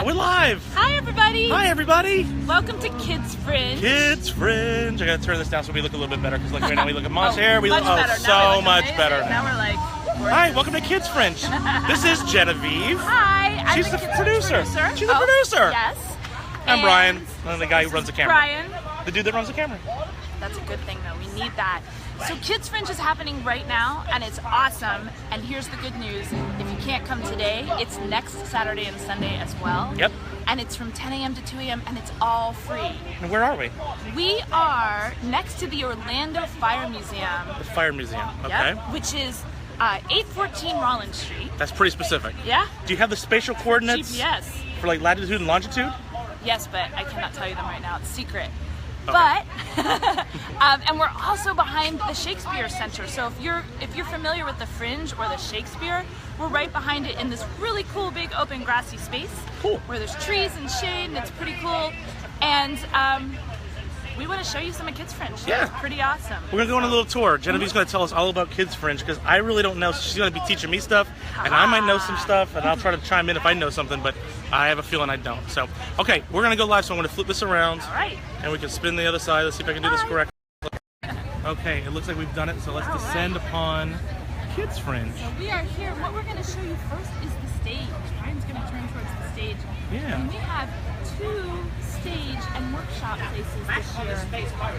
We're live. Hi, everybody. Hi, everybody. Welcome to Kids Fringe. Kids Fringe. I gotta turn this down so we look a little bit better because, like, right now we look at mom's hair. We much look better. so much amazing. better. Now we're like. Hi, welcome to Kids Fringe. This is Genevieve. Hi, I'm She's the the Kids producer. Fringe She's the producer. Yes. I'm Brian. And I'm the guy who runs the camera. Brian. The dude that runs the camera. That's a good thing, though. We need that. So Kids Fringe is happening right now, and it's awesome. And here's the good news. If you can't come today, it's next Saturday and Sunday as well. Yep. And it's from 10 a.m. to 2 a.m., and it's all free. And where are we? We are next to the Orlando Fire Museum. The Fire Museum. Okay. Yep, which is 814 Rollins Street. That's pretty specific. Yeah. Do you have the spatial coordinates GPS. for like latitude and longitude? Yes, but I cannot tell you them right now. It's secret. Okay. But and we're also behind the Shakespeare Center. So if you're familiar with the Fringe or the Shakespeare, we're right behind it in this really cool big open grassy space. Cool. Where there's trees and shade, and it's pretty cool. And we want to show you some of Kids Fringe. Yeah. It's pretty awesome. We're gonna go on a little tour. Genevieve's gonna tell us all about Kids Fringe because I really don't know. So she's gonna be teaching me stuff, and I might know some stuff, and I'll try to chime in if I know something, but I have a feeling I don't. So, okay, we're gonna go live. So I'm gonna flip this around, All right. and we can spin the other side. Let's see if I can do this correctly. Okay, it looks like we've done it. So let's All descend right. upon Kids Fringe. So we are here. What we're going to show you first is the stage. Brian's going to turn towards the stage. Yeah. And we have 2 stage and workshop places this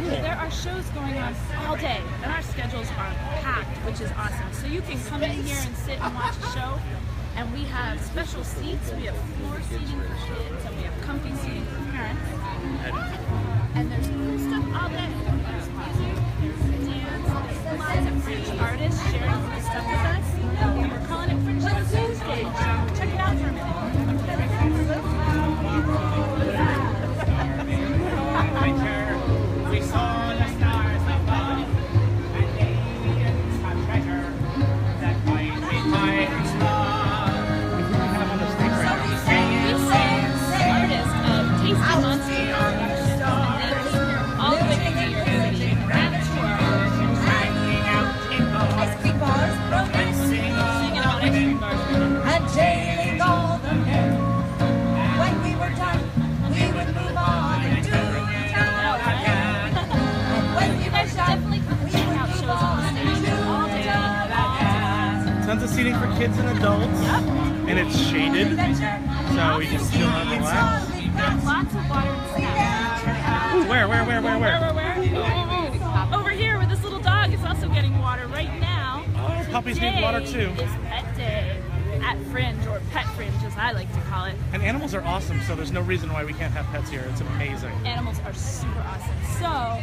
year. There are shows going on all day, and our schedules are packed, which is awesome. So you can come in here and sit and watch a show. And we have special seats. We have floor seating for kids, and we have comfy seating for parents. And there's cool stuff all day. There's music, there's dance, there's lots of Fringe artists sharing cool stuff with us. And we're calling it Fringe on Stage. Check it out for a minute. We saw the stars above, and aliens have treasure that might be pirates' love. Artist of Tasty Monster Productions, and they came here all the way from New York City on tour. Hanging out in Ice cream bars, dancing all Singing about ice cream bars right now. and jailing all the men. When we were done, we would move on and do it all again. And when we You were guys should done, definitely come check out shows on the stage all day. Tons of seating for kids and adults, and it's shaded, so we can chill and relax. We've got lots of water and snacks. Ooh, where? Where? Over here where this little dog is also getting water right now. Oh, puppies need water too. Today is Pet Day at Fringe, or Pet Fringe as I like to call it. And animals are awesome, so there's no reason why we can't have pets here. It's amazing. Animals are super awesome. So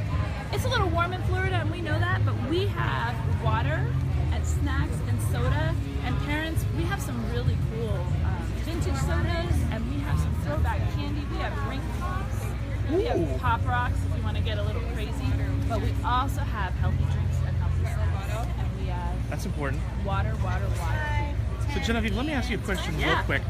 it's a little warm in Florida, and we know that, but we have water and snacks and soda. And parents, we have some really cool vintage sodas, and we have some throwback candy. We have ring pops. We have pop rocks if you want to get a little crazy. But we also have healthy drinks and healthy snacks. And we have That's important. water. So Genevieve, let me ask you a question real Yeah. quick.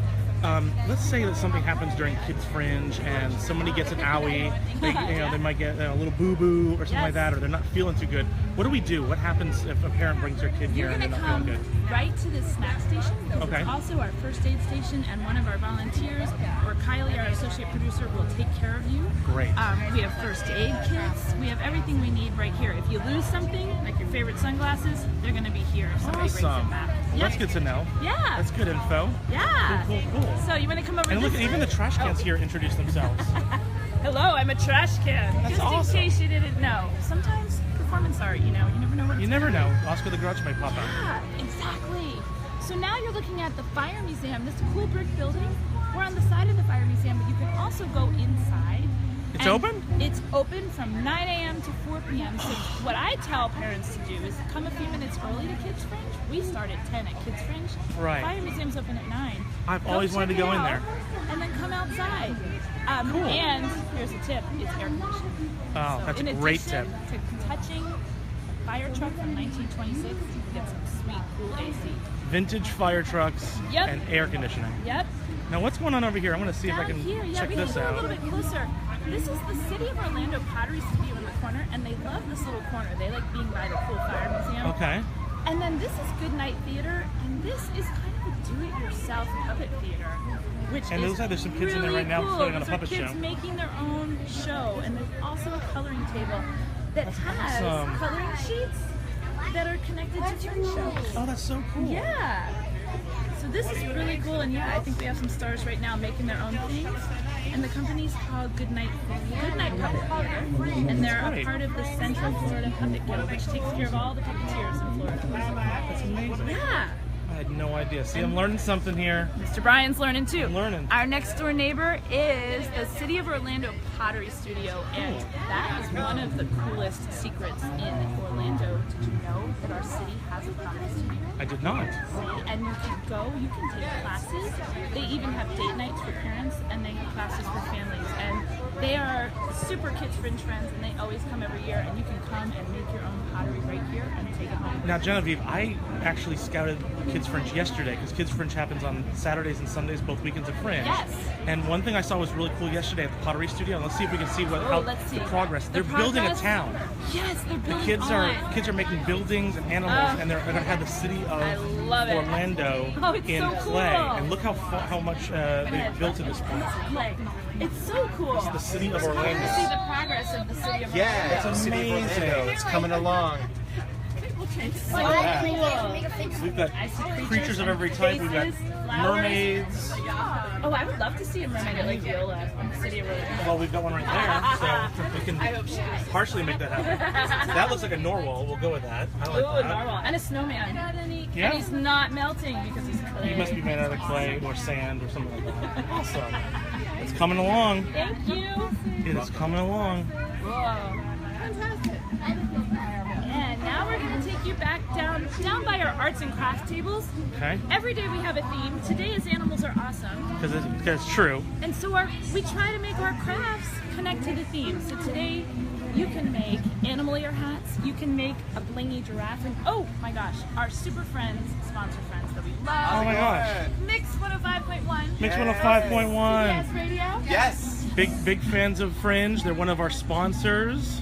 Let's say that something happens during Kids Fringe and somebody gets an owie, they might get a little boo-boo or something like that, or they're not feeling too good. What do we do? What happens if a parent brings their kid here You're and they're going to not come feeling good? right to the snack station. Okay. It's also our first aid station, and one of our volunteers, or Kylie, our associate producer, will take care of you. Great. We have first aid kits. We have everything we need right here. If you lose something, like your favorite sunglasses, they're going to be here if somebody brings Awesome. them back. Well, that's good to know. Yeah. That's good info. Yeah. Cool. So you want to come over And this look, even the trash cans here introduce themselves. Hello, I'm a trash can. That's Just awesome. in case you didn't know. Sometimes performance art, you never know what it's You never gonna know. be. Oscar the Grouch might pop out. Yeah, exactly. So now you're looking at the Fire Museum, this cool brick building. We're on the side of the Fire Museum, but you can also go inside. It's And open? It's open from 9 a.m. to 4 p.m. So what I tell parents to do is come a few minutes early to Kids Fringe. We start at 10 at Kids Fringe. Right. Fire Museum's open at 9. I've always wanted to check go it in out, there. And then come outside. Cool. And here's a tip, it's air conditioned. Oh, So that's in a great addition tip. to touching a fire truck from 1926, you can get some sweet, cool AC. Vintage fire trucks Yep. and air conditioning. Yep. Now what's going on over here? I'm going to see if I Down can here, yeah, check we this can go a out. little bit closer. This is the City of Orlando Pottery Studio in the corner, and they love this little corner. They like being by the cool fire museum. Okay. And then this is Good Night Theater, and this is kind of a do-it-yourself puppet theater, which And is looks like there's some kids in there really right now cool. putting on a Those are puppet kids show. making their own show, and there's also a coloring table that has awesome. coloring sheets that are connected to print shows. Oh, that's so cool. Yeah. So this is really cool, and yeah, I think we have some stars right now making their own things. And the company's Called Good Night Puppet Theater, and they're a great. part of the Central Florida Puppet Guild, which takes care of all the puppeteers in Florida. That's amazing. Yeah. I had no idea. See, I'm learning something here. Mr. Brian's learning too. I'm learning. Our next door neighbor is the City of Orlando Pottery Studio, and that is one of the coolest secrets in Orlando. Did you know that our city has a pottery studio? I did not. And you can go, you can take classes. They even have date nights for parents, and they have classes for families. And they are super Kids Fringe friends, and they always come every year. And you can come and make your own pottery right here and take it home. Now, Genevieve, I actually scouted Kids Fringe yesterday because Kids Fringe happens on Saturdays and Sundays, both weekends of Fringe. Yes. And one thing I saw was really cool yesterday at the Pottery Studio. And let's see if we can see how let's see. the progress. The They're building a progress? town. Yes, they're The building kids are making buildings and animals, and they're going to have the city I of love it. Orlando Oh, it's in so play. cool. And look how much they've built at this point. Like, it's so cool. It's the city of To see Orlando. the progress of the city of Yeah, Orlando. it's City of Orlando. It's coming along. It's so Yeah. cool. We've got I see creatures of every type. We've got faces, flowers. mermaids. Oh, I would love to see a mermaid at Lake Viola in the city of Orlando. Well, we've got one right there, so we can partially make that happen. That looks like a narwhal. We'll go with that. I like Ooh, a that. narwhal. And a snowman. Yeah. And he's not melting because he's clay. He must be made out of clay or sand or something like that. Awesome. It's coming along. Thank you. It is coming along. Whoa. Fantastic. And now we're going to take you back down by our arts and crafts tables. Okay? Every day we have a theme. Today is Animals Are Awesome. Because it's true. And so we try to make our crafts connect to the theme. So today you can make animal ear hats. You can make a blingy giraffe. And oh my gosh, our super friends, sponsor friends that we love. Oh my gosh. Mix 105.1. Mix 105.1. Yes, radio. Yes. Big fans of Fringe. They're one of our sponsors.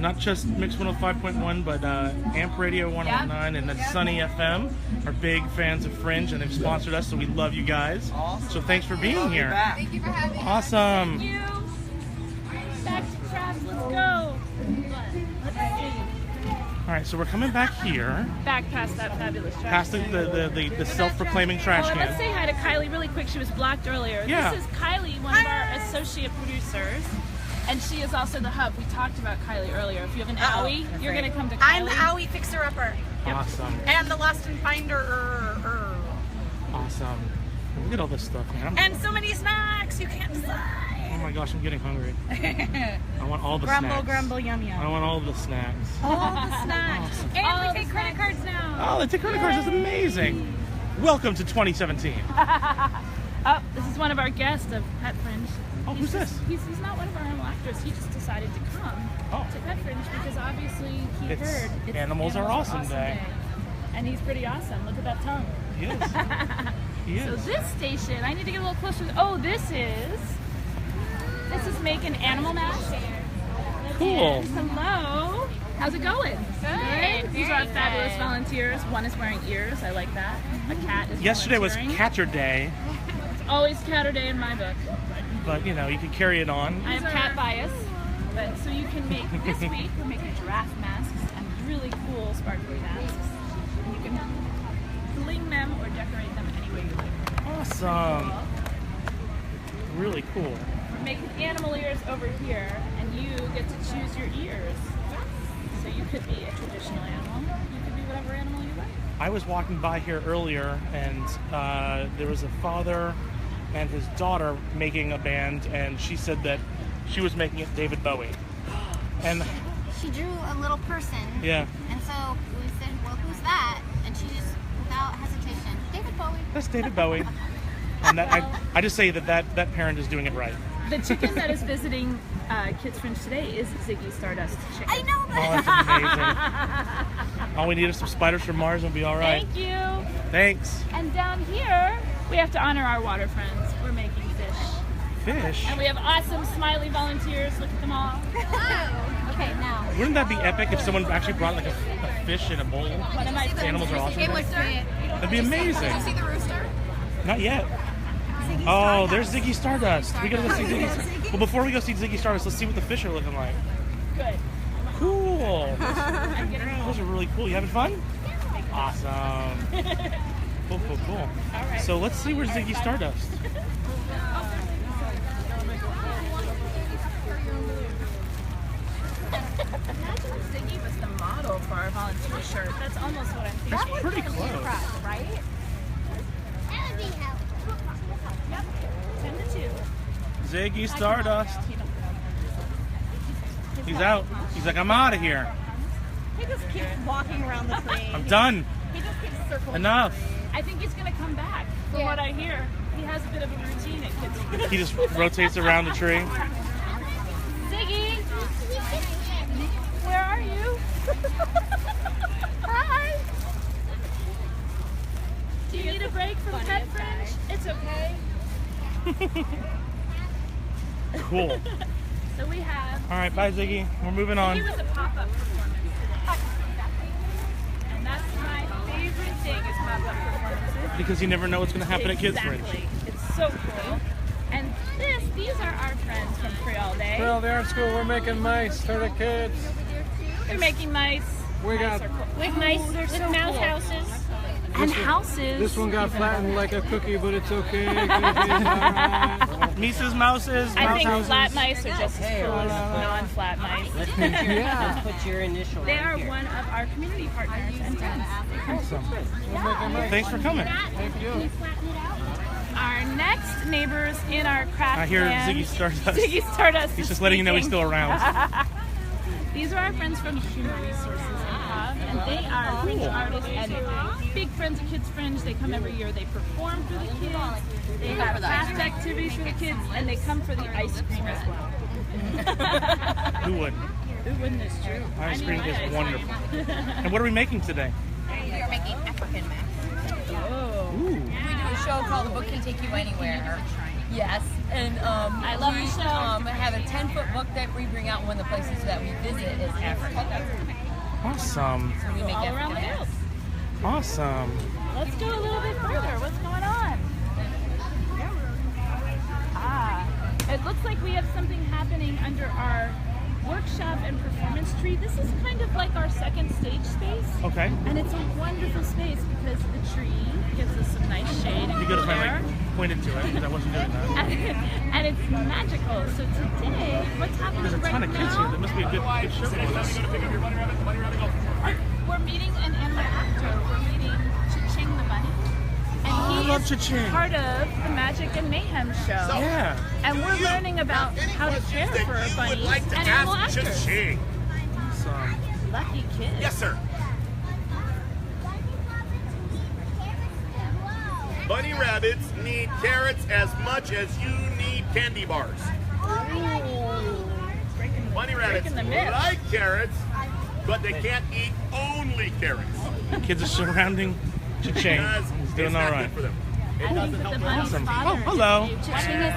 Not just Mix 105.1, but Amp Radio 109 and then Sunny FM are big fans of Fringe, and they've sponsored us, so we love you guys. Awesome. So thanks for being here. Back. Thank you for having me. Awesome. Thank you. Back to crafts. Let's go. Let's see. All right, so we're coming back here, Back past that fabulous trash past can. the self-proclaiming trash Oh, and let's can. say hi to Kylie really quick. She was blocked earlier. Yeah. This is Kylie, one of our associate producers. And she is also the hub. We talked about Kylie earlier. If you have an owie, you're going to come to Kylie. I'm the owie fixer-upper Awesome. and the lost and finder. Awesome. Look at all this stuff, man. And so many snacks, you can't Oh decide. my gosh, I'm getting hungry. I want all the Grumble, snacks. grumble, yum, I yum. want all the snacks. All the snacks. And All we the take credit snacks. cards now. Oh, the credit cards is amazing. Welcome to 2017. Oh, this is one of our guests of Pet Fringe. Oh, who's this? He's not one of our animal actors. He just decided to come Oh. to Pet Fringe because obviously he It's heard it's Animals Are Awesome Day. And he's pretty awesome. Look at that tongue. He is. He So is. this station, I need to get a little closer. Oh, this is making animal masks. Cool. And hello. How's it going? Good. These are our fabulous volunteers. One is wearing ears. I like that. A cat is Yesterday was volunteering. Catcher Day, It's always Catter Day in my book. but you know, you can carry it on. I have cat bias. But so you can make, this week we're making giraffe masks and really cool sparkly masks. And you can bling them or decorate them any way you like. Awesome. Really cool. We're making animal ears over here, and you get to choose your ears. So you could be a traditional animal. You could be whatever animal you like. I was walking by here earlier, and there was a father and his daughter making a band, and she said that she was making it David Bowie. And She drew a little person. yeah, And so we said, well, who's that? And she just, without hesitation, David Bowie. that's David Bowie. And that, I just say that parent is doing it right. The chicken that is visiting Kids Fringe today is Ziggy Stardust chicken. I know Oh, that. that's amazing. All we need is some spiders from Mars and we'll be all right. Thank you. Thanks. And down here, we have to honor our water friends. We're making fish. Fish. And we have awesome, smiley volunteers. Look at them all. Okay, now. Wouldn't that be epic if someone actually brought like a fish in a bowl. One of my The animals are awesome. That'd be Did you amazing. see the rooster? Not yet. Oh, there's Ziggy Stardust. We gotta go see Ziggy Stardust. Well, before we go see Ziggy Stardust, let's see what the fish are looking like. Good. Cool. Those are really cool. You having fun? Awesome. Cool, cool, cool. So let's see where's Ziggy Stardust. Imagine if Ziggy was the model for our volunteer shirt. That's almost what I'm thinking. That's pretty close. Right? That would be helpful. Yep. 10 to 2. Ziggy Stardust. He's out. He's like, I'm out of here. He just keeps walking around the tree. I'm done. He just keeps circling. Enough. I think he's going to come back. From what I hear, he has a bit of a routine at Kids Fringe. He just rotates around the tree. Ziggy! Where are you? Hi! Do you need a break from Pet Fringe? It's okay. Cool. So we have... All right, bye, Ziggy. We're moving on. He was a pop-up performance today. And that's my favorite thing is pop-up performances. Because you never know what's going to happen at Kids Fringe. Exactly. It's so cool. And these are our friends from Free All Day. Well, they're at school. We're making mice for the kids. They're making mice. We got With mice, with mouse houses. And houses. this one got flattened like a cookie, but it's okay. Mises, mouses, I mouse think houses. flat mice are just as cool as non-flat mice. Yeah. Put your initial They right are here. one of our community partners and friends. Awesome. We're making mice. Thanks for coming. Thank you. Our next neighbors in our craft I hear land- Ziggy Stardust. Ziggy Stardust. He's is just letting you know he's speaking. still around. These are our friends from Human Resources Improv, and they are fringe artists and big friends of Kids Fringe. They come every year. They perform for the kids. They have craft activities for the kids, and they come for the ice cream as well. Who would? Who wouldn't? It's true. Ice I need cream my is ice wonderful. cream. And what are we making today? We are making African maps. Oh. Ooh. We do a show called The Book Can Take You Anywhere. Yes, and I love the show. have a 10-foot book that we bring out. One of the places that we visit is Africa. Awesome. So we make All around the African house. maps. Awesome. Let's go a little bit further. What's going on? It looks like we have something happening under our workshop and performance tree. This is kind of like our second stage space. Okay. And it's a wonderful space because the tree gives us some nice shade and You could cool have air. pointed to it because I wasn't doing that. And it's magical. So today, what's happening There's a right ton of kids here. now? There must be a good show going on. We're meeting an animal actor. We're meeting Cha-Ching the bunny. And I he love is Cha-Ching. part of the Magic and Mayhem show. Yeah. And we're learning about how to care for bunnies and animal actors. Awesome. Lucky kids. Yes, sir. Bunny rabbits need carrots as much as you need candy bars. Bunny rabbits breaking the myth. like carrots, but they can't eat only carrots. Kids are surrounding Cha-Ching. Because He's it's doing all not right. good for them. It I think doesn't that the help them. bunny's Awesome. father Oh, hello. Cha-Ching is a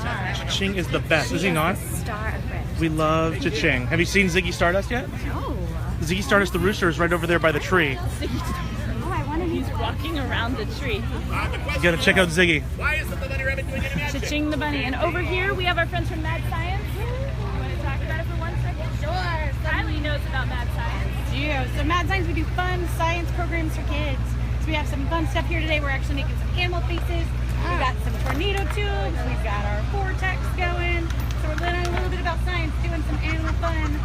star. Cha-Ching is the best, is he not? Star of Fringe. We love Cha-Ching. Have you seen Ziggy Stardust yet? No. Ziggy Stardust the rooster is right over there by the tree. Oh, I want to He's walking around the tree. The question You gotta check out Ziggy. why isn't the bunny rabbit doing any magic? Cha-Ching the bunny. And over here, we have our friends from Mad Science. You want to talk about it for 1 second? Sure. Kylie knows about Mad Science. So Mad Science, we do fun science programs for kids. So we have some fun stuff here today. We're actually making some animal faces. We've got some tornado tubes. We've got our vortex going. So we're learning a little bit about science, doing some animal fun,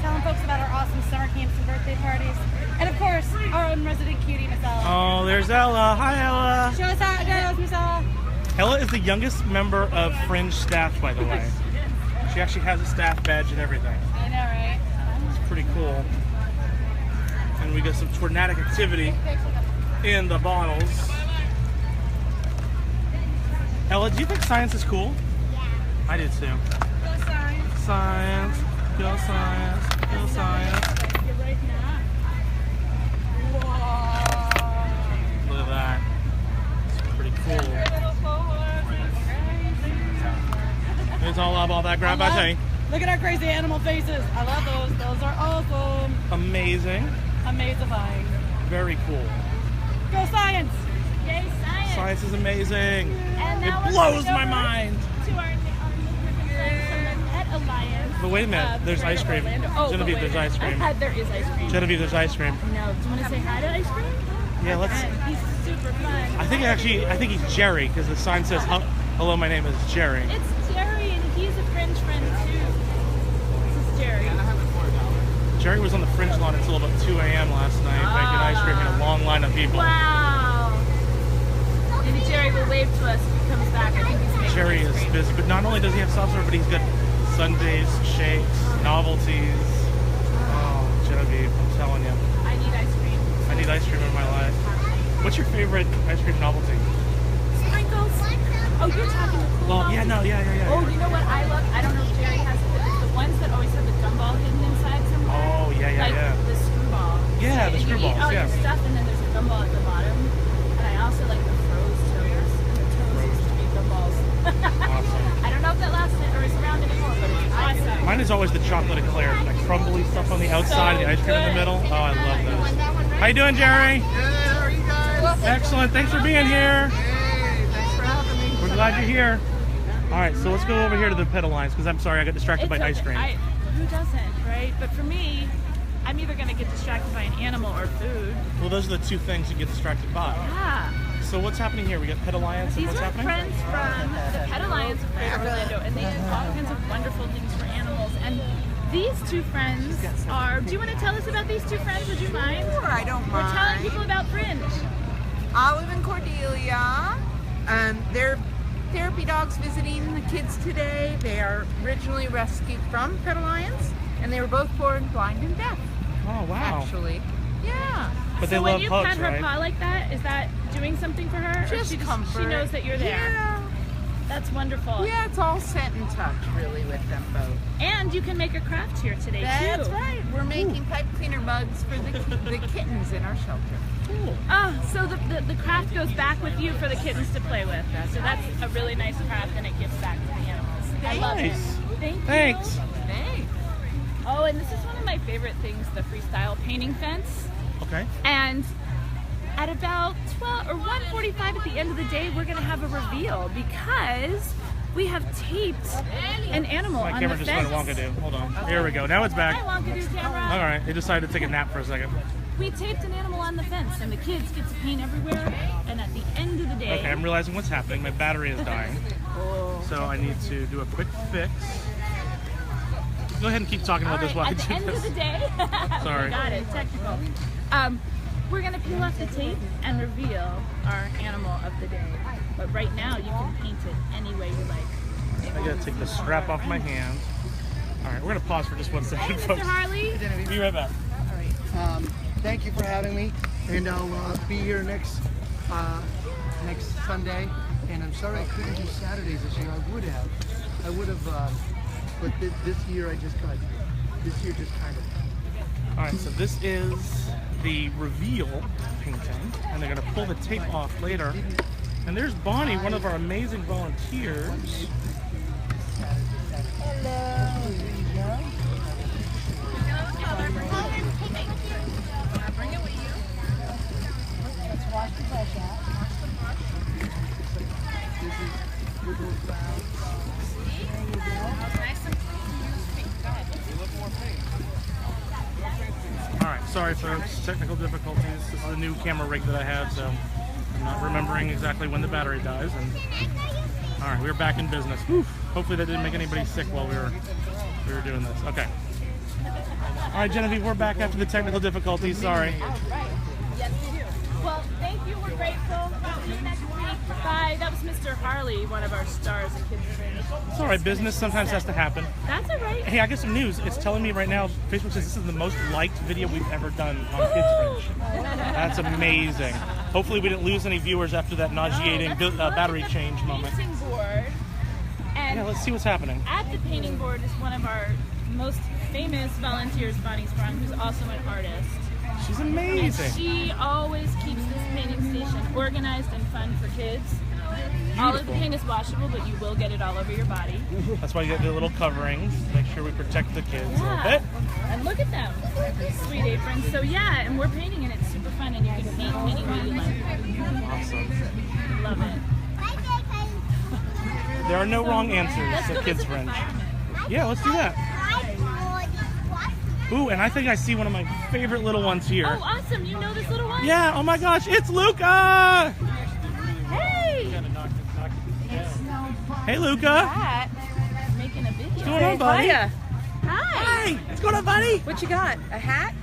telling folks about our awesome summer camps and birthday parties. And of course, our own resident cutie, Miss Ella. Oh, there's Ella. Hi, Ella. Show us how it goes, Miss Ella. Ella is the youngest member of Fringe staff, by the way. She actually has a staff badge and everything. I know, right? It's pretty cool. And we got some tornadic activity in the bottles. Ella, do you think science is cool? Yeah. I do too. Go science. Science. Go science. Go science. Look at that. It's pretty cool. It's all about that gravity. Look at our crazy animal faces. I love those. Those are awesome. Amazing. Amazing. Very cool. Go science! Yay, science! Science is amazing. And now It we're blows going my over mind. To our friends from the Pet Alliance. But wait a minute, there's right ice cream. Orlando. Oh, Genevieve, but wait there's a ice minute. cream. There is ice cream. Genevieve, there's ice cream. No, do you want to say hi to ice cream? Yeah, let's. And he's super fun. I think he's Jerry because the sign says, "Hello, my name is Jerry." It's Jerry, and he's a Fringe friend too. This is Jerry. Jerry was on the Fringe lawn until about 2 a.m. last night, making ice cream in a long line of people. Wow. Maybe Jerry will wave to us if he comes back. I think he's making Jerry ice is cream. busy, but not only does he have soft serve, but he's got sundaes, shakes, novelties. Oh, Genevieve, I'm telling you, I need ice cream. I need ice cream in my life. What's your favorite ice cream novelty? Sprinkles. Oh, you're talking the cool Well, yeah, no, yeah. Oh, you know what I love? I don't know if Jerry has it, but it's the ones that always have the gumball hidden inside somewhere. Oh, yeah. Like the screwball. Yeah, the And screwballs, You eat all yeah. your stuff, and then there's a gumball at the bottom. And I also like the froze toes. And the toes used to be gumballs. Awesome. I don't know if that lasts or is around anymore, but it's awesome. Mine is always the chocolate eclairs, the crumbly stuff on the outside, the ice cream in the middle. Oh, I love those. How you doing, Jerry? Good, how are you guys? Excellent. Thanks for being here. Hey, thanks for having me. We're glad you're here. All right, so let's go over here to the Pet Alliance because I'm sorry I got distracted by ice cream. Who doesn't, right? But for me, I'm either going to get distracted by an animal or food. Well, those are the two things you get distracted by. Yeah. So what's happening here? We got Pet Alliance and These what's are happening? friends from the Pet Alliance of Greater Orlando, and they do all kinds of wonderful things for animals. And these two friends are. Do you want to tell us about these two friends? Would you mind? Sure, I don't We're telling mind. people about Fringe. Olive and Cordelia. They're therapy dogs visiting the kids today. They are originally rescued from Pet Alliance, and they were both born blind and deaf. Oh, wow. Actually, yeah. But they So love when you hugs, pat her right? paw like that, is that doing something for her? Or Just she comfort. She knows that you're there. Yeah. That's wonderful. Yeah, it's all scent and touch, really, with them both. And you can make a craft here today That's too. right. We're making pipe cleaner mugs for the kittens in our shelter. So the craft goes back with you for the kittens to play with. So that's a really nice craft, and it gives back to the animals. I love it. Nice. Thank you. Thanks. Thanks. Oh, and this is one of my favorite things, the freestyle painting fence. Okay. And at about 12 or 1:45 at the end of the day, we're going to have a reveal because we have taped an animal My on camera the just fence. went wonkadoo. Hold on. Here we go. Now it's back. Hi, Wonkadoo camera. All right. It decided to take a nap for a second. We taped an animal on the fence, and the kids get to paint everywhere. And at the end of the day, Okay, I'm realizing what's happening. My battery is dying. So I need to do a quick fix. Go ahead and keep talking about this while I at the do end of this. the day, Sorry. got it, technical. We're gonna peel off the tape and reveal our animal of the day. But right now, you can paint it any way you like. I gotta take the strap off my hand. All right, we're gonna pause for just 1 second, Hey, folks. Mr. Harley. Be right back. Thank you for having me, and I'll be here next Sunday. And I'm sorry I couldn't do Saturdays this year. I would have, but this year just kind of. All right, so this is the reveal painting, and they're gonna pull the tape off later. And there's Bonnie, one of our amazing volunteers. All right, sorry folks, technical difficulties. This is a new camera rig that I have, so I'm not remembering exactly when the battery dies. And all right, we're back in business. Whew. Hopefully that didn't make anybody sick while we were doing this. Okay. All right, Genevieve, we're back after the technical difficulties. Sorry. All right. Yes, we do. Well, thank you. We're grateful. See you next week. Bye. That was Mr. Harley, one of our stars at Kids Fringe. It's all right. Business sometimes has to happen. That's all right. Hey, I got some news. It's telling me right now, Facebook says this is the most liked video we've ever done on Kids Fringe. That's amazing. Hopefully we didn't lose any viewers after that nauseating battery change moment. Painting board. And Yeah, let's see what's happening. at the painting board is one of our most famous volunteers, Bonnie Sprung, who's also an artist. She's And amazing. she always keeps this painting station organized and fun for kids. All of the paint is washable, but you will get it all over your body. That's why you get the little coverings. Make sure we protect the kids a little bit. And look at them. Sweet aprons. So yeah, and we're painting and it's super fun and you can paint any way you like. Awesome. Love it. There are no wrong Let's answers go at Kids visit the Fringe. firemen. Yeah, let's do that. Ooh, and I think I see one of my favorite little ones here. Oh, awesome. You know this little one? Yeah, oh my gosh, it's Luca! Hey! Hey, Luca. Pat, making a video. What's going on, buddy? Hiya. Hi! Hey, what's going on, buddy? What you got? A hat?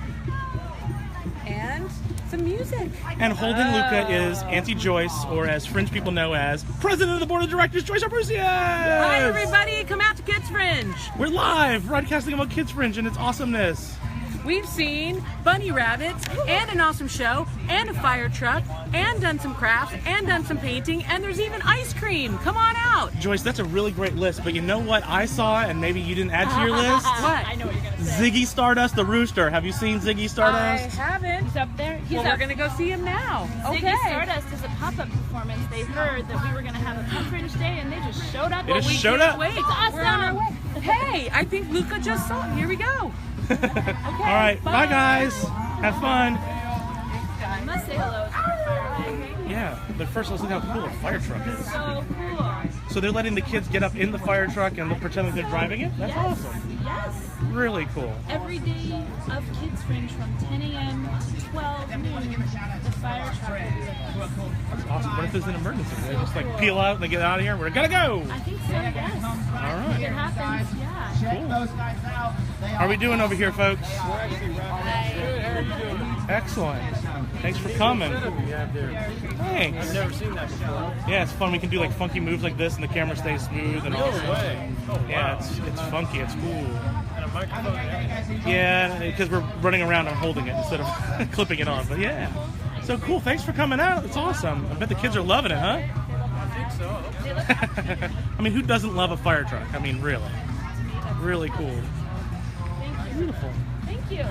And some music. And holding Luca is Auntie Joyce, or as Fringe people know as President of the Board of Directors, Joyce Arbrusius! Hi, everybody. Come out to Kids Fringe. We're live, broadcasting about Kids Fringe and its awesomeness. We've seen bunny rabbits and an awesome show and a fire truck and done some crafts and done some painting and there's even ice cream. Come on out. Joyce, that's a really great list, but you know what I saw and maybe you didn't add to your list? What? I know what you're going to say. Ziggy Stardust, the rooster. Have you seen Ziggy I Stardust? haven't. He's up there. He's Well, up. we're going to go see him now. Ziggy Okay. Stardust is a pop-up performance. They heard that we were going to have a Kids Fringe day and they just showed up. They just We showed can't up. Wait. It's awesome. We're on our way. Hey, I think Luca just saw him. Here we go. All right, bye guys. Have fun. I must say hello to our firemen. Yeah, but first let's look how cool a fire truck is. So cool. So they're letting the kids get up in the fire truck and they'll pretend like they're driving it? That's Yes. awesome. Yes. Really cool. Every day of Kids Fringe from 10 a.m. to 12 noon, the fire truck will be with us. That's awesome. What if there's an emergency? They just like peel out and they get out of here? We're gonna go! I think so, yes. All right. If it happens, yeah. How are we doing over here, folks? Excellent. Thanks for coming. Thanks. I've never seen that before. Yeah, it's fun. We can do like funky moves like this and the camera stays smooth and all No way. Oh, wow. Yeah, it's funky. It's cool. And a microphone and everything. Yeah, because we're running around and holding it instead of clipping it on. But yeah. So cool. Thanks for coming out. It's awesome. I bet the kids are loving it, huh? I think so. I mean, who doesn't love a fire truck? I mean, really. Really cool. Beautiful. Thank you.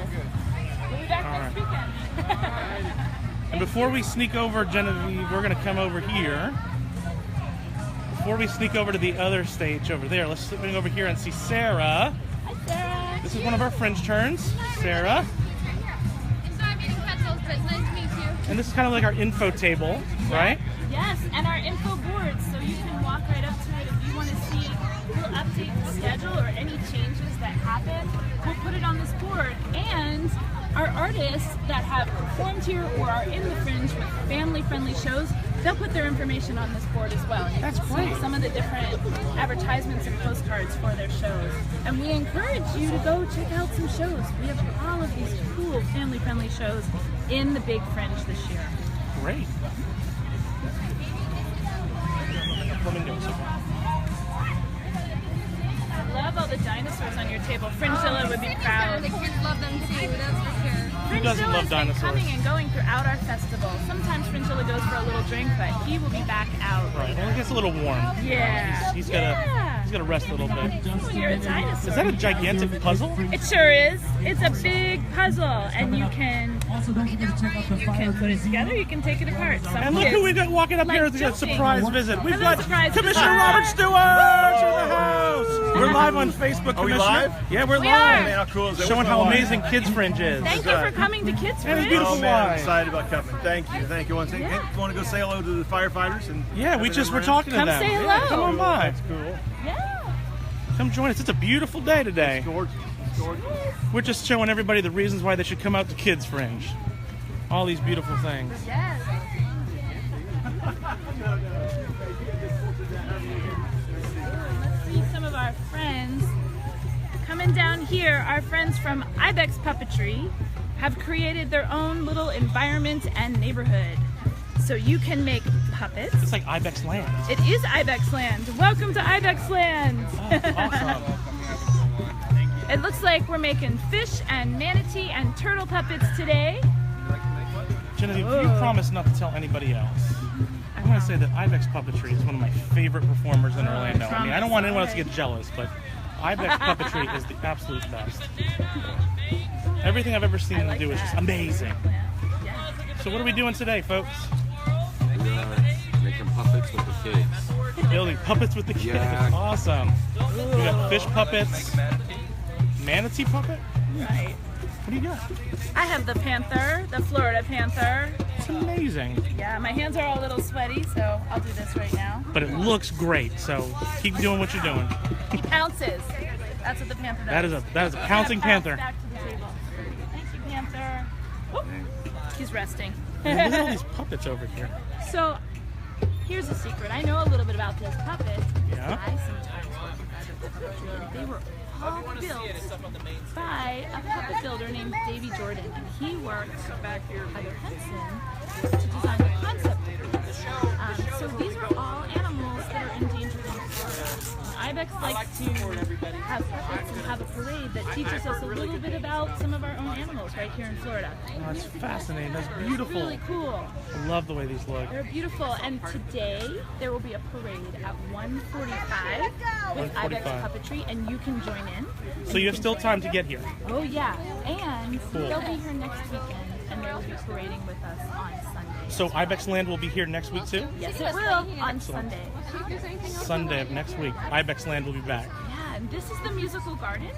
We'll be back next weekend. And before we sneak over, Genevieve, we're going to come over here. Before we sneak over to the other stage over there, let's swing over here and see Sarah. Hi, Sarah. This is one of our Fringe turns. Sarah. So I'm eating pretzels, but it's nice to meet you. And this is kind of like our info table, right? Yes, and our info board, so you can walk right up to it if you want to see. We'll update the schedule or any changes that happen. We'll put it on this board, and our artists that have performed here or are in the Fringe with family-friendly shows, they'll put their information on this board as well. And you That's can great. see some of the different advertisements and postcards for their shows. And we encourage you to go check out some shows. We have all of these cool family-friendly shows in the Big Fringe this year. Great. Flamingos. I love all the dinosaurs on your table. Fringezilla would be proud. The kids love them too, that's for sure. Who doesn't love Fringezilla's been dinosaurs? coming and going throughout our festival. Sometimes Fringezilla goes for a little drink, but he will be back out. Right. Well, it gets a little warm. Yeah. He's got to rest a little bit. Oh, you're a dinosaur. Is that a gigantic puzzle? It sure is. It's a big puzzle, and you can put it together. You can take it apart. Some And look kids who we got walking up like here as a joking. surprise visit. We've Hello, got surprise Commissioner visit. Robert Stewart in the house. We're live on Facebook. Are we Commissioner. live? Yeah, we're We live. are. Man, how cool is that? Showing What's how my wife? amazing Kids Fringe is. Thank you for coming to Kids And it's Fringe. beautiful. Oh man, I'm wine. excited about coming. Thank you. Want to go say hello to the firefighters and Yeah, we just were talking to Come them. say Yeah, hello. come on by. That's cool. Yeah. Come join us. It's a beautiful day today. Gorgeous. Gorgeous. We're just showing everybody the reasons why they should come out to Kids Fringe. All these beautiful things. Yes. Let's see some of our friends. Coming down here, our friends from Ibex Puppetry have created their own little environment and neighborhood. So you can make puppets. It's like Ibex Lands. It is Ibex Land. Welcome to Ibex Land. Awesome. It looks like we're making fish and manatee and turtle puppets today. Genevieve, you promise not to tell anybody else. I'm going to say that Ibex Puppetry is one of my favorite performers in Orlando. I mean, I don't want anyone else to get jealous, but Ibex Puppetry is the absolute best. Everything I've ever seen them do is just amazing. So what are we doing today, folks? Making puppets with the kids. Building puppets with the kids. Yeah. Awesome. We got fish puppets. Manatee puppet? Right. What do you got? I have the panther, the Florida panther. It's amazing. Yeah, my hands are all a little sweaty, so I'll do this right now. But it looks great, so keep doing what you're doing. He pounces. That's what the panther does. That is a pouncing panther. Back to the table. Thank you, panther. Whoop. He's resting. Man, look at all these puppets over here. So, here's a secret. I know a little bit about this puppet. Yeah. I sometimes work with puppetry. They were all built by a puppet builder named Davy Jordan, and he worked back here at Henson to design the concept. So these are all animals that are endangered in Florida. Ibex likes to have puppets and have a parade that teaches us a little bit about some of our own animals right here in Florida. Oh, that's fascinating. That's beautiful. Really cool. I love the way these look. They're beautiful, and today there will be a parade at 1:45 with Ibex Puppetry, and you can join in. So you have still time to get here. Oh yeah, and Cool. they'll be here next weekend, and they'll be parading with us on Sunday. So Ibex Land will be here next week too? Yes, it will on Sunday. Sunday of next week. Ibex Land will be back. Yeah, and this is the musical garden.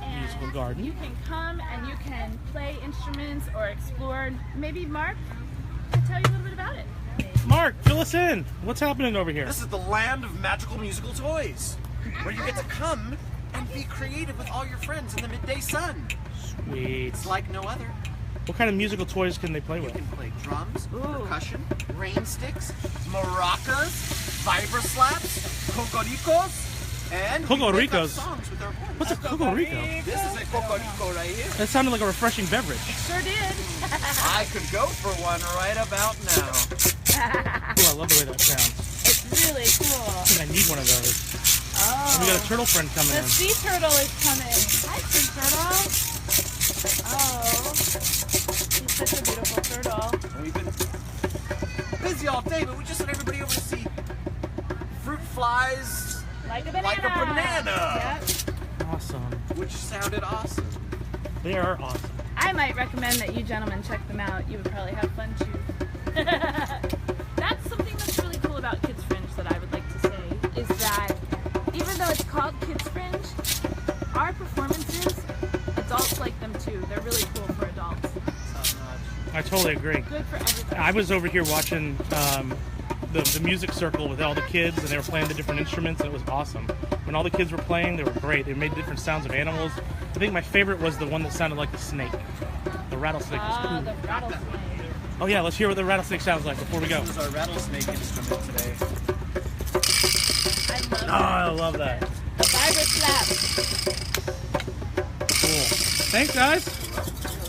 And Musical garden. you can come and you can play instruments or explore. Maybe Mark can tell you a little bit about it. Mark, fill us in. What's happening over here? This is the land of magical musical toys, where you get to come and be creative with all your friends in the midday sun. Sweet. It's like no other. What kind of musical toys can they play You with? can play drums, percussion, rain sticks, maracas, vibra slaps, cocoricos, and we make up Cocoricos? songs with our voice. What's a cocorico? This is a cocorico right here. That sounded like a refreshing beverage. Sure did. I could go for one right about now. Ooh, I love the way that sounds. It's really cool. I think I need one of those. Oh. And we got a turtle friend coming The in. sea turtle is coming. Hi, sea turtle. Oh, he's such a beautiful turtle. We've been busy all day, but we just sent everybody over to see fruit flies Like a banana. like a banana, Yep. Awesome. which sounded awesome. They are awesome. I might recommend that you gentlemen check them out. You would probably have fun too. That's something that's really cool about Kids Fringe that I would like to say is that even though it's called Kids Fringe, our performances, adults like them too. They're really cool for adults. I totally agree. Good for everybody. I was over here watching the music circle with all the kids, and they were playing the different instruments, and it was awesome. When all the kids were playing, they were great. They made different sounds of animals. I think my favorite was the one that sounded like a snake. The rattlesnake was cool. The rattlesnake. Oh yeah, let's hear what the rattlesnake sounds like before we go. This is our rattlesnake instrument today. I love that. The vibra slap. Cool. Thanks, guys.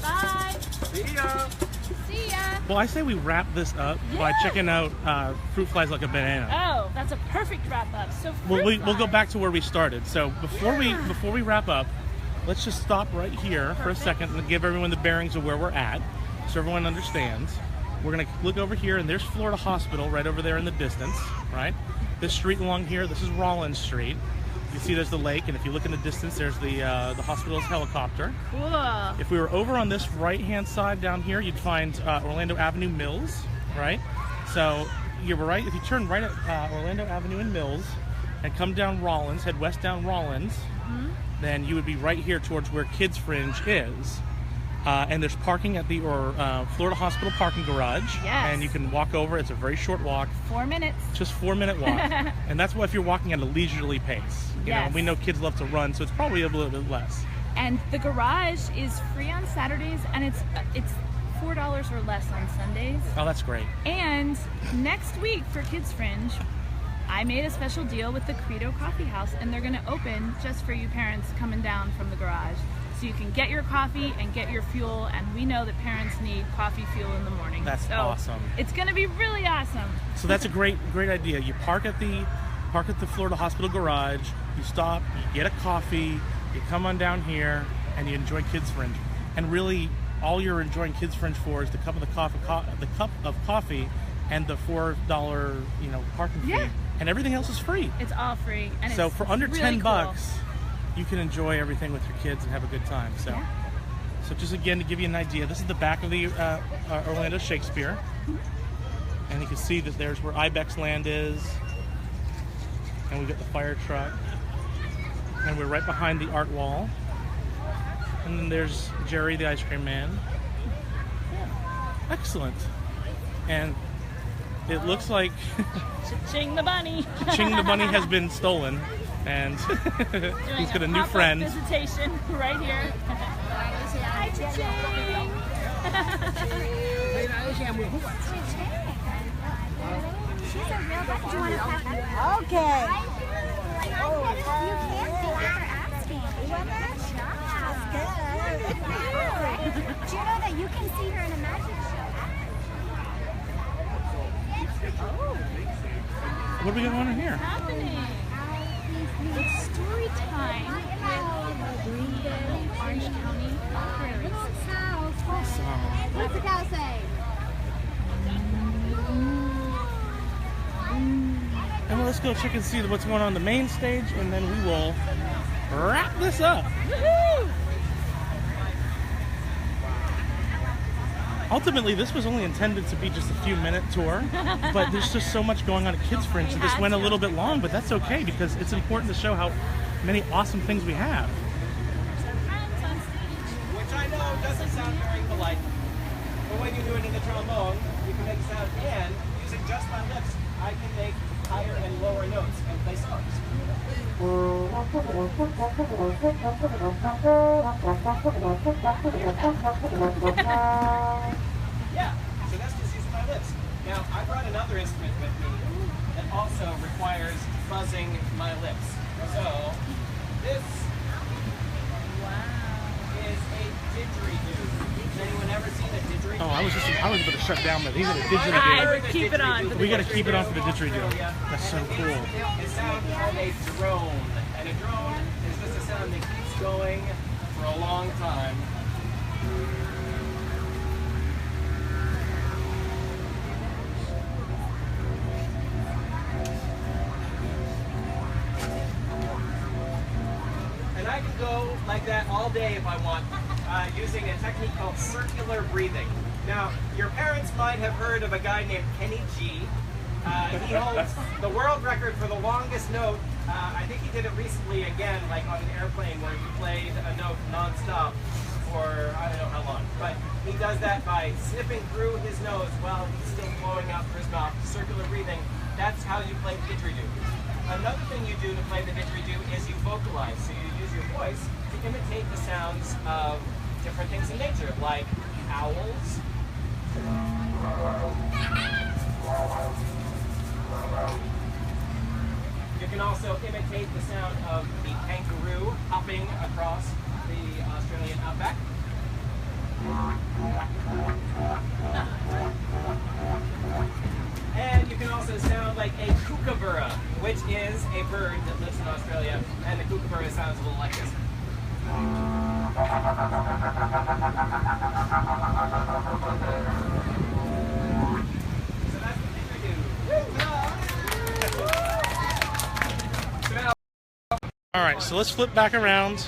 Bye. See ya. See ya. Well, I say we wrap this up by checking out Fruit Flies Like a Banana. Oh, that's a perfect wrap up. So We'll go back to where we started. So before we wrap up, let's just stop right here for a second and give everyone the bearings of where we're at, so everyone understands. We're gonna look over here, and there's Florida Hospital right over there in the distance, right? This street along here, this is Rollins Street. You see there's the lake, and if you look in the distance, there's the hospital's helicopter. Cool. If we were over on this right-hand side down here, you'd find Orlando Avenue Mills, right? So you're right. If you turn right at Orlando Avenue and Mills and come down Rollins, head west down Rollins, then you would be right here towards where Kids Fringe is. And there's parking at the Florida Hospital parking garage. Yes. And you can walk over. It's a very short walk. 4 minutes. Just 4-minute walk. And that's what if you're walking at a leisurely pace. You know, Yes. we know kids love to run, so it's probably a little bit less. And the garage is free on Saturdays, and it's $4 or less on Sundays. Oh, that's great. And next week for Kids Fringe, I made a special deal with the Credo Coffee House, and they're going to open just for you parents coming down from the garage. So you can get your coffee and get your fuel, and we know that parents need coffee fuel in the morning. That's so awesome. It's going to be really awesome. So that's a great idea. You park at the Florida Hospital garage, you stop, you get a coffee, you come on down here, and you enjoy Kids Fringe. And really, all you're enjoying Kids Fringe for is the cup of coffee and the $4 parking fee. Yeah. And everything else is free. It's all free. And So it's for under really 10 cool. bucks, you can enjoy everything with your kids and have a good time. So, so just again to give you an idea, this is the back of the Orlando Shakespeare, and And you can see that there's where Ibex Land is. And we've got the fire truck. And we're right behind the art wall. And then there's Jerry, the ice cream man. Excellent. And it looks like Ching the bunny. Ching the bunny has been stolen. And he's got a new friend. Visitation right here. Hi, Ching. She's a real bunny. Do you want to pet her? Okay. You can't thank her for asking. Do you know that you can see her in a magic show? What are we going on in here? Happening. It's story time with Green Bay, Orange County Prairies. Awesome. What's the cow say? And let's go check and see what's going on the main stage, and then we will wrap this up. Woohoo! Ultimately, this was only intended to be just a few minute tour, but there's just so much going on at Kids Fringe that this went a little bit long, but that's okay because it's important to show how many awesome things we have. Which I know doesn't sound very polite, but when you do it in the trombone, you can make sound, and using just my lips, I can make higher and lower notes and play songs. Yeah, so that's just using my lips. Now, I brought another instrument with me that also requires buzzing my lips. So, this is a didgeridoo. Has anyone ever seen a didgeridoo? Oh, I was about to shut down, but these are the Alright, didgeridoo. keep it on. We gotta keep it on for the didgeridoo. That's so cool. It sounds called a drone. And a drone is just a sound that keeps going for a long time. And I can go like that all day if I want, using a technique called circular breathing. Now, your parents might have heard of a guy named Kenny G. He holds the world record for the longest note. I think he did it recently again, like on an airplane where he played a note non-stop for I don't know how long. But he does that by sniffing through his nose while he's still blowing out through his mouth. Circular breathing. That's how you play didgeridoo. Another thing you do to play the didgeridoo is you vocalize. So you use your voice to imitate the sounds of different things in nature, like owls. You can also imitate the sound of the kangaroo hopping across the Australian outback. And you can also sound like a kookaburra, which is a bird that lives in Australia, and the kookaburra sounds a little like this. So that's the didgeridoo. All right, so let's flip back around.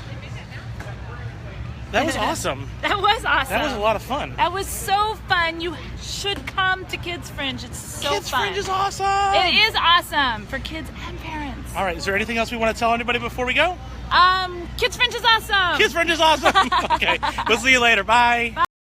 That was awesome. That was awesome. That was a lot of fun. That was so fun. You should come to Kids Fringe. It's so Kids fun. Fringe is awesome. It is awesome for kids and parents. All right, is there anything else we want to tell anybody before we go? Kids Fringe is awesome. Kids Fringe is awesome. Okay, we'll see you later. Bye. Bye.